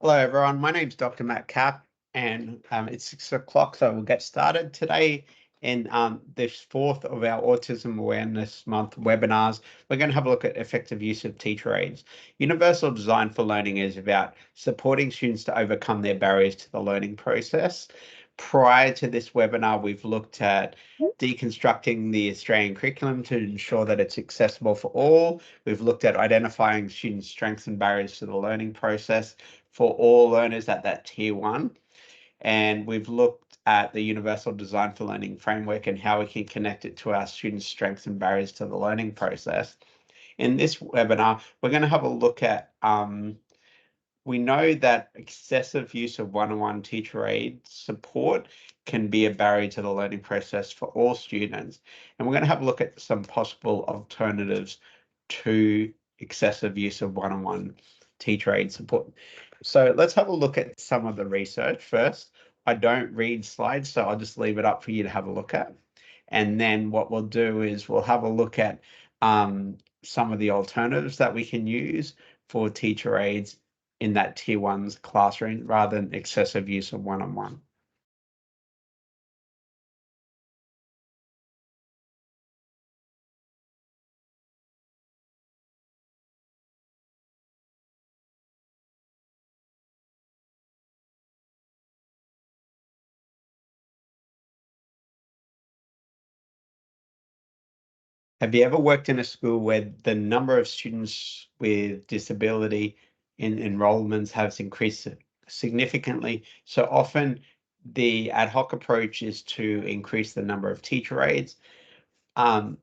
Hello, everyone. My name's Dr. Matt Kapp, and it's 6 o'clock, so we'll get started today. In this fourth of our Autism Awareness Month webinars, we're going to have a look at effective use of teacher aids. Universal Design for Learning is about supporting students to overcome their barriers to the learning process. Prior to this webinar, we've looked at deconstructing the Australian curriculum to ensure that it's accessible for all. We've looked at identifying students' strengths and barriers to the learning process for all learners at that tier 1. And we've looked at the Universal Design for Learning framework and how we can connect it to our students' strengths and barriers to the learning process. In this webinar, we're going to have a look at, we know that excessive use of one-on-one teacher aid support can be a barrier to the learning process for all students. And we're going to have a look at some possible alternatives to excessive use of one-on-one teacher aid support. So let's have a look at some of the research first. I don't read slides, so I'll just leave it up for you to have a look at. And then what we'll do is we'll have a look at some of the alternatives that we can use for teacher aids in that tier 1's classroom rather than excessive use of one-on-one. Have you ever worked in a school where the number of students with disability in enrollments has increased significantly? So often the ad hoc approach is to increase the number of teacher aides. And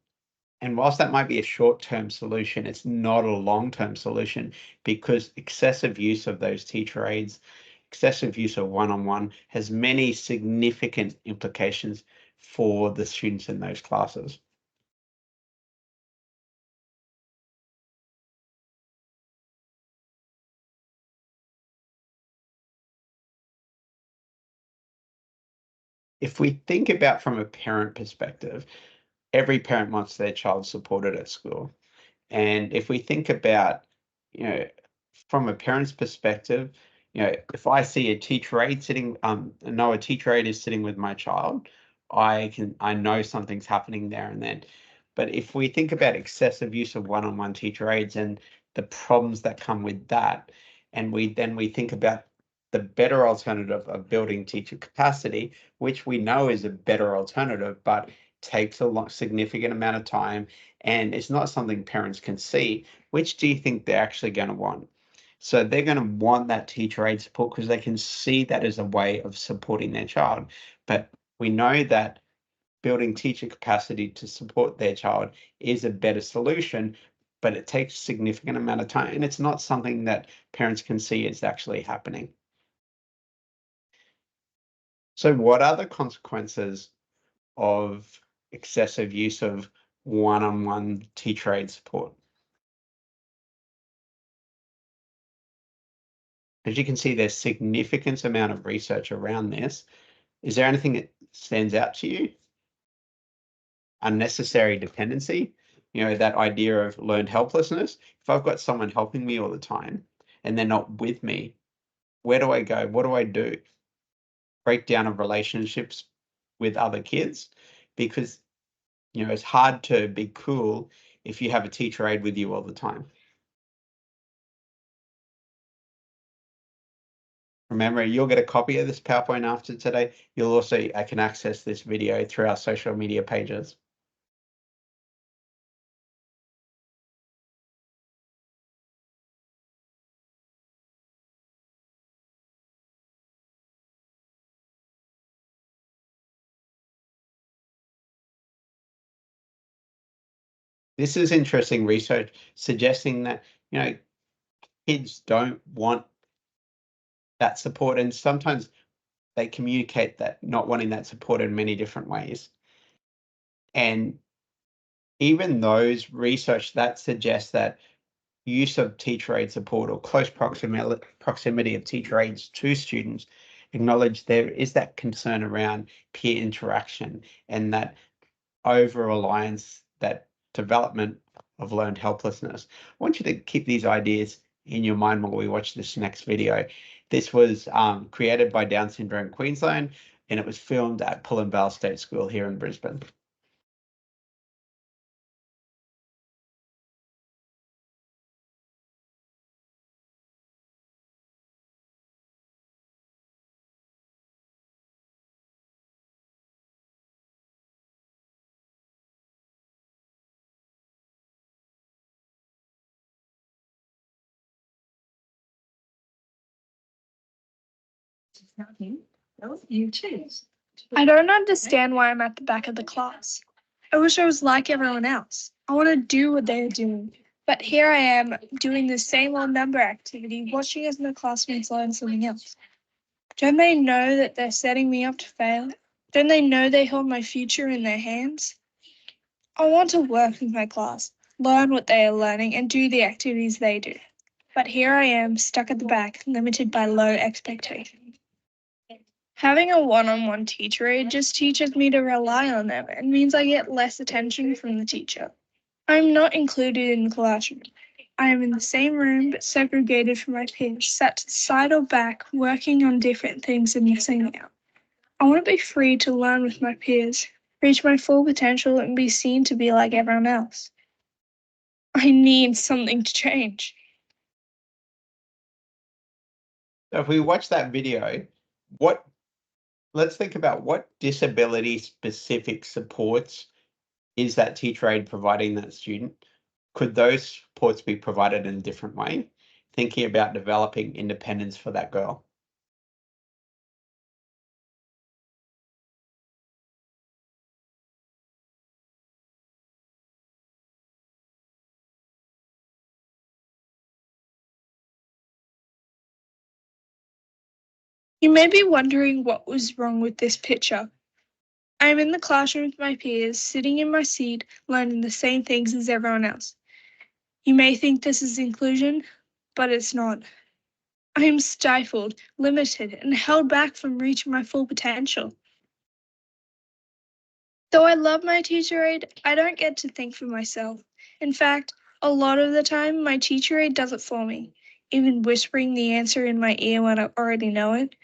whilst that might be a short-term solution, it's not a long-term solution because excessive use of those teacher aides, excessive use of one-on-one has many significant implications for the students in those classes. If we think about from a parent perspective, every parent wants their child supported at school. And if we think about, from a parent's perspective, if I see a teacher aide sitting, know a teacher aide is sitting with my child, I know something's happening there and then. But if we think about excessive use of one-on-one teacher aides and the problems that come with that, and we think about the better alternative of building teacher capacity, which we know is a better alternative, but takes a significant amount of time and it's not something parents can see, which do you think they're actually going to want? So they're going to want that teacher aid support because they can see that as a way of supporting their child. But we know that building teacher capacity to support their child is a better solution, but it takes a significant amount of time and it's not something that parents can see is actually happening. So what are the consequences of excessive use of one-on-one teacher aid support? As you can see, there's significant amount of research around this. Is there anything that stands out to you? Unnecessary dependency, that idea of learned helplessness. If I've got someone helping me all the time and they're not with me, where do I go? What do I do? Breakdown of relationships with other kids because, it's hard to be cool if you have a teacher aide with you all the time. Remember, you'll get a copy of this PowerPoint after today. You'll also, I can access this video through our social media pages. This is interesting research suggesting that, kids don't want that support, and sometimes they communicate that not wanting that support in many different ways. And even those research that suggests that use of teacher aid support or close proximity of teacher aides to students acknowledge there is that concern around peer interaction and that over-reliance, that development of learned helplessness. I want you to keep these ideas in your mind while we watch this next video. This was created by Down Syndrome Queensland, and it was filmed at Pullen Vale State School here in Brisbane. You choose. I don't understand why I'm at the back of the class. I wish I was like everyone else. I want to do what they're doing. But here I am doing the same old number activity, watching as my classmates learn something else. Don't they know that they're setting me up to fail? Don't they know they hold my future in their hands? I want to work with my class, learn what they are learning, and do the activities they do. But here I am, stuck at the back, limited by low expectations. Having a one-on-one teacher aide just teaches me to rely on them and means I get less attention from the teacher. I'm not included in the classroom. I am in the same room but segregated from my peers, sat to the side or back, working on different things and missing out. I want to be free to learn with my peers, reach my full potential and be seen to be like everyone else. I need something to change. So if we watch that video, let's think about what disability specific supports is that teacher aide providing that student? Could those supports be provided in a different way? Thinking about developing independence for that girl. You may be wondering what was wrong with this picture. I am in the classroom with my peers, sitting in my seat, learning the same things as everyone else. You may think this is inclusion, but it's not. I am stifled, limited, and held back from reaching my full potential. Though I love my teacher aide, I don't get to think for myself. In fact, a lot of the time, my teacher aide does it for me, even whispering the answer in my ear when I already know it.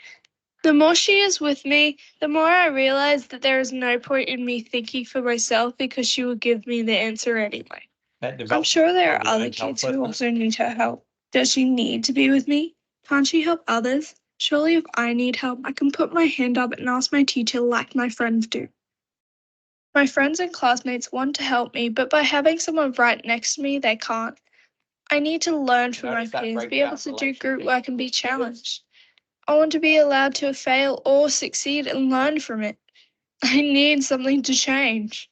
The more she is with me, the more I realize that there is no point in me thinking for myself because she will give me the answer anyway. I'm sure there are other kids who also need her help. Does she need to be with me? Can't she help others? Surely if I need help, I can put my hand up and ask my teacher like my friends do. My friends and classmates want to help me, but by having someone right next to me, they can't. I need to learn from my peers, be able to do group work and be challenged. I want to be allowed to fail or succeed and learn from it. I need something to change.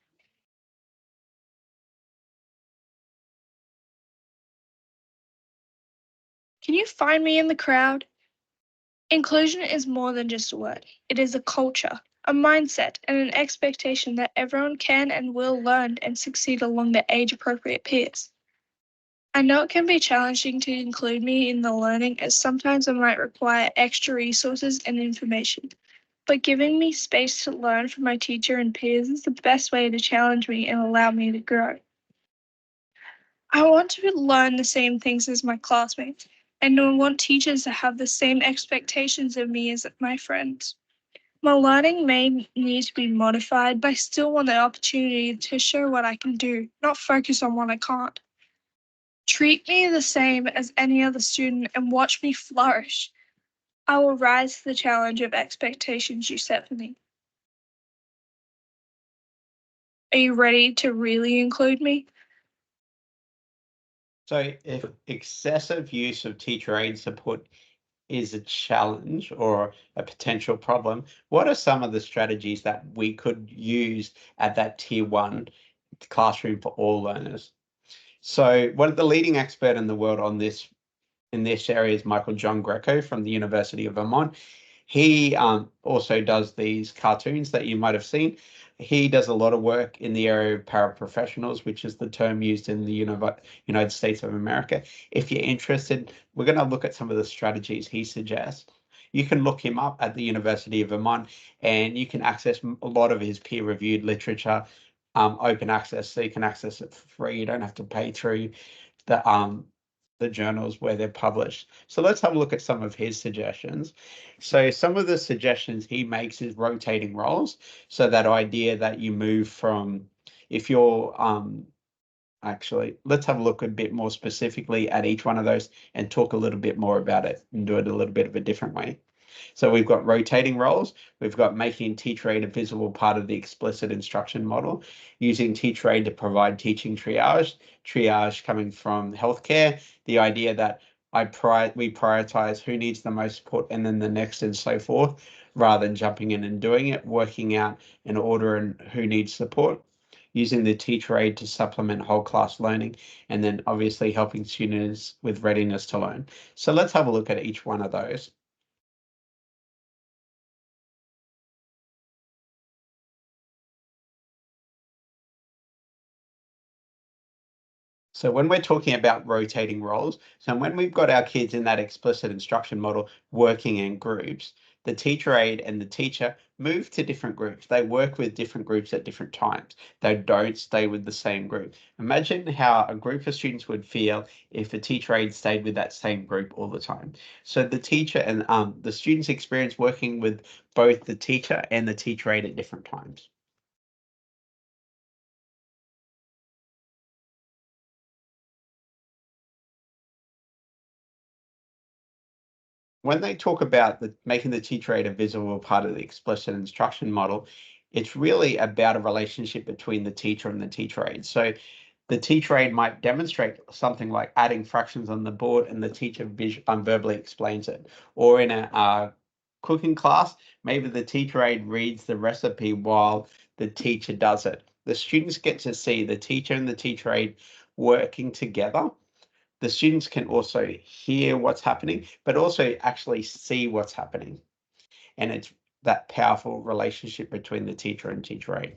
Can you find me in the crowd? Inclusion is more than just a word. It is a culture, a mindset, and an expectation that everyone can and will learn and succeed along their age-appropriate peers. I know it can be challenging to include me in the learning as sometimes I might require extra resources and information, but giving me space to learn from my teacher and peers is the best way to challenge me and allow me to grow. I want to learn the same things as my classmates, and I want teachers to have the same expectations of me as my friends. My learning may need to be modified, but I still want the opportunity to show what I can do, not focus on what I can't. Treat me the same as any other student and watch me flourish. I will rise to the challenge of expectations you set for me. Are you ready to really include me? So if excessive use of teacher aid support is a challenge or a potential problem, what are some of the strategies that we could use at that tier 1 classroom for all learners? So one of the leading expert in the world on this in this area is Michael John Greco from the University of Vermont. He also does these cartoons that you might have seen. He does a lot of work in the area of paraprofessionals, which is the term used in the United States of America. If you're interested, we're going to look at some of the strategies he suggests. You can look him up at the University of Vermont, and you can access a lot of his peer-reviewed literature, open access, so you can access it for free. You don't have to pay through the the journals where they're published. So let's have a look at some of his suggestions. So some of the suggestions he makes is rotating roles. So that idea that you move from, if you're actually, let's have a look a bit more specifically at each one of those and talk a little bit more about it and do it a little bit of a different way. So we've got rotating roles. We've got making teacher aid a visible part of the explicit instruction model, using teacher aid to provide teaching triage coming from healthcare, the idea that we prioritize who needs the most support and then the next and so forth, rather than jumping in and doing it, working out an order and who needs support, using the teacher aid to supplement whole class learning, and then obviously helping students with readiness to learn. So let's have a look at each one of those. So when we're talking about rotating roles, so when we've got our kids in that explicit instruction model working in groups, the teacher aide and the teacher move to different groups. They work with different groups at different times. They don't stay with the same group. Imagine how a group of students would feel if a teacher aide stayed with that same group all the time. So the teacher and the students experience working with both the teacher and the teacher aide at different times. When they talk about making the teacher aid a visible part of the explicit instruction model, it's really about a relationship between the teacher and the teacher aid. So the teacher aid might demonstrate something like adding fractions on the board and the teacher verbally explains it. Or in a cooking class, maybe the teacher aid reads the recipe while the teacher does it. The students get to see the teacher and the teacher aid working together. The students can also hear what's happening, but also actually see what's happening. And it's that powerful relationship between the teacher and teacher aid.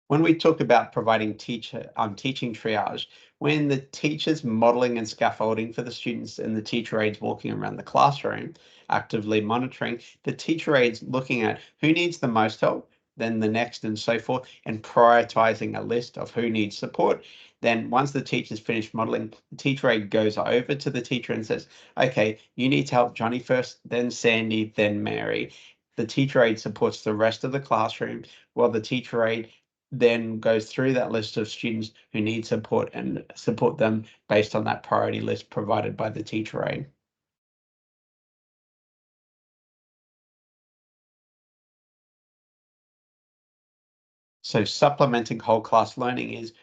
When we talk about providing teaching triage, when the teacher's modeling and scaffolding for the students and the teacher aides walking around the classroom, actively monitoring, the teacher aides looking at who needs the most help, then the next and so forth, and prioritizing a list of who needs support. Then once the teacher's finished modeling, the teacher aide goes over to the teacher and says, okay, you need to help Johnny first, then Sandy, then Mary. The teacher aide supports the rest of the classroom while the teacher aide then goes through that list of students who need support and support them based on that priority list provided by the teacher aide. So supplementing whole class learning is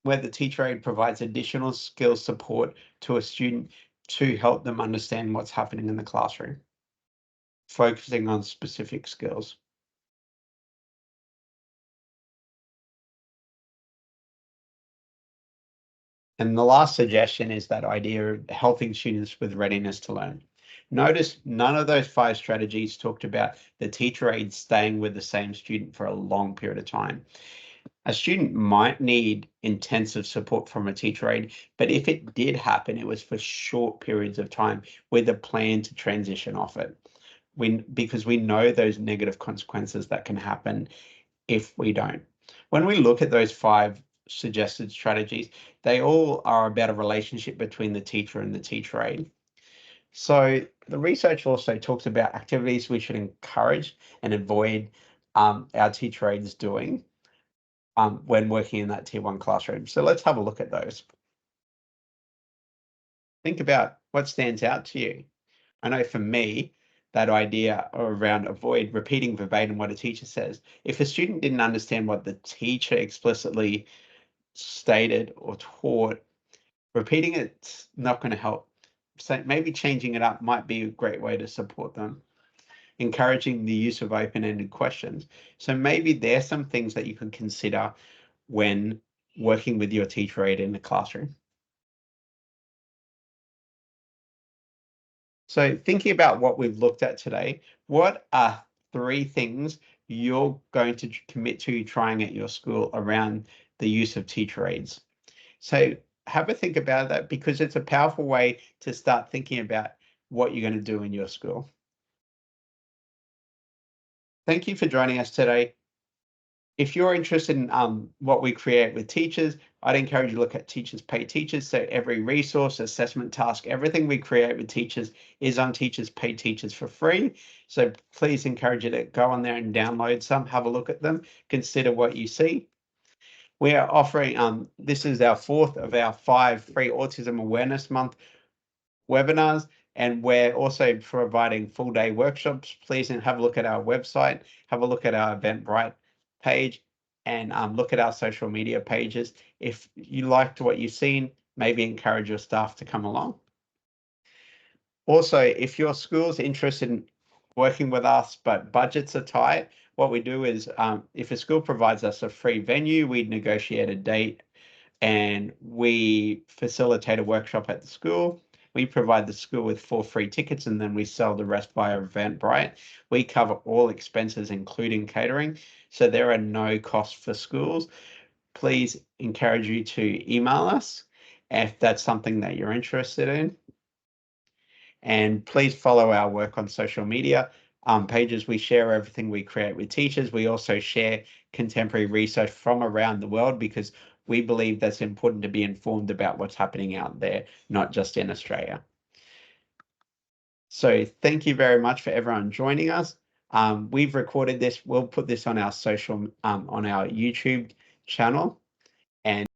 where the teacher aide provides additional skill support to a student to help them understand what's happening in the classroom, focusing on specific skills. And the last suggestion is that idea of helping students with readiness to learn. Notice none of those 5 strategies talked about the teacher aide staying with the same student for a long period of time. A student might need intensive support from a teacher aide, but if it did happen, it was for short periods of time with a plan to transition off it. Because we know those negative consequences that can happen if we don't. When we look at those 5 suggested strategies, they all are about a relationship between the teacher and the teacher aide. So the research also talks about activities we should encourage and avoid our teacher aides doing when working in that tier 1 classroom. So let's have a look at those. Think about what stands out to you. I know for me, that idea around avoid repeating verbatim what a teacher says. If a student didn't understand what the teacher explicitly stated or taught, repeating it's not going to help. So maybe changing it up might be a great way to support them. Encouraging the use of open-ended questions. So maybe there's some things that you can consider when working with your teacher aide in the classroom. So thinking about what we've looked at today, what are 3 things you're going to commit to trying at your school around the use of teacher aides? So have a think about that because it's a powerful way to start thinking about what you're going to do in your school. Thank you for joining us today. If you're interested in what we create with teachers, I'd encourage you to look at Teachers Pay Teachers. So every resource, assessment task, everything we create with teachers is on Teachers Pay Teachers for free. So please encourage you to go on there and download some, have a look at them, consider what you see. We are offering, this is our 4th of our 5 free Autism Awareness Month webinars, and we're also providing full day workshops. Please have a look at our website, have a look at our Eventbrite page, and look at our social media pages. If you liked what you've seen, maybe encourage your staff to come along. Also, if your school's interested in working with us, but budgets are tight, what we do is if a school provides us a free venue, we negotiate a date and we facilitate a workshop at the school. We provide the school with 4 free tickets and then we sell the rest via Eventbrite. We cover all expenses, including catering. So there are no costs for schools. Please encourage you to email us if that's something that you're interested in. And please follow our work on social media pages. We share everything we create with teachers. We also share contemporary research from around the world because we believe that's important to be informed about what's happening out there, not just in Australia. So thank you very much for everyone joining us. We've recorded this. We'll put this on our social, on our YouTube channel. And